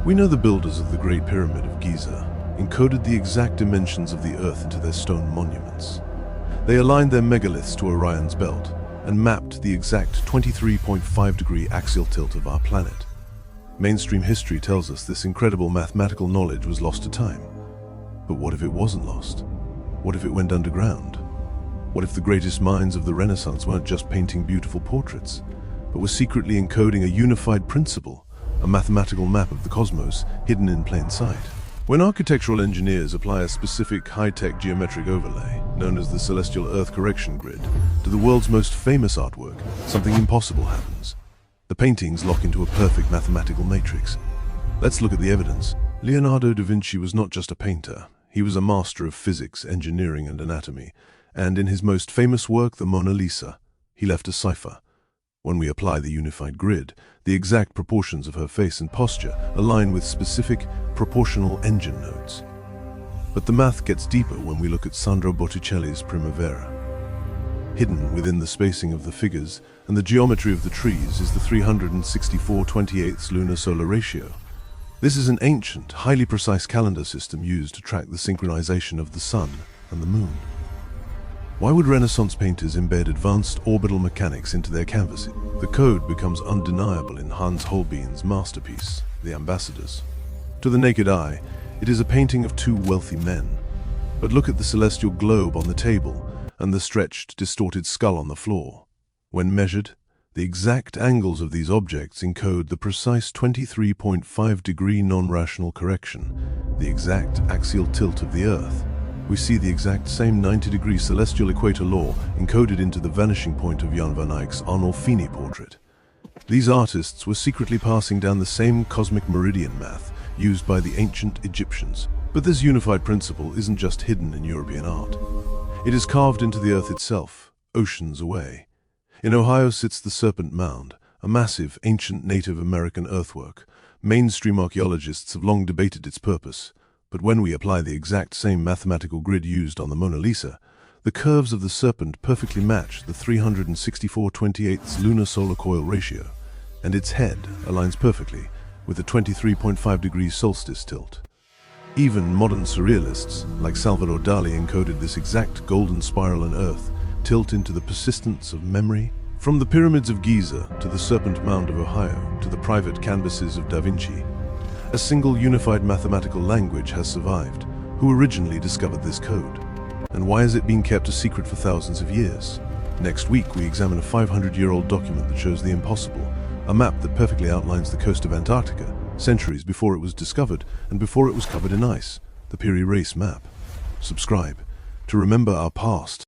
We know the builders of the Great Pyramid of Giza encoded the exact dimensions of the Earth into their stone monuments. They aligned their megaliths to Orion's belt and mapped the exact 23.5-degree axial tilt of our planet. Mainstream history tells us this incredible mathematical knowledge was lost to time. But what if it wasn't lost? What if it went underground? What if the greatest minds of the Renaissance weren't just painting beautiful portraits, but were secretly encoding a unified principle, a mathematical map of the cosmos hidden in plain sight? When architectural engineers apply a specific high-tech geometric overlay, known as the celestial Earth correction grid, to the world's most famous artwork, something impossible happens. The paintings lock into a perfect mathematical matrix. Let's look at the evidence. Leonardo da Vinci was not just a painter. He was a master of physics, engineering, and anatomy. And in his most famous work, the Mona Lisa, he left a cipher. When we apply the unified grid, the exact proportions of her face and posture align with specific proportional engine nodes. But the math gets deeper when we look at Sandro Botticelli's Primavera. Hidden within the spacing of the figures and the geometry of the trees is the 364/28 Lunar-Solar Ratio. This is an ancient, highly precise calendar system used to track the synchronization of the sun and the moon. Why would Renaissance painters embed advanced orbital mechanics into their canvases? The code becomes undeniable in Hans Holbein's masterpiece, The Ambassadors. To the naked eye, it is a painting of two wealthy men. But look at the celestial globe on the table and the stretched, distorted skull on the floor. When measured, the exact angles of these objects encode the precise 23.5-degree non-rational correction, the exact axial tilt of the Earth. We see the exact same 90-degree celestial equator law encoded into the vanishing point of Jan van Eyck's Arnolfini portrait. These artists were secretly passing down the same cosmic meridian math used by the ancient Egyptians. But this unified principle isn't just hidden in European art. It is carved into the Earth itself, oceans away. In Ohio sits the Serpent Mound, a massive, ancient Native American earthwork. Mainstream archaeologists have long debated its purpose. But when we apply the exact same mathematical grid used on the Mona Lisa, the curves of the serpent perfectly match the 364/28 lunar-solar coil ratio, and its head aligns perfectly with the 23.5-degree solstice tilt. Even modern surrealists, like Salvador Dali, encoded this exact golden spiral on Earth tilt into the persistence of memory. From the pyramids of Giza to the Serpent Mound of Ohio to the private canvases of Da Vinci, a single unified mathematical language has survived. Who originally discovered this code? And why has it been kept a secret for thousands of years? Next week, we examine a 500-year-old document that shows the impossible, a map that perfectly outlines the coast of Antarctica, centuries before it was discovered and before it was covered in ice, the Piri Reis map. Subscribe to remember our past.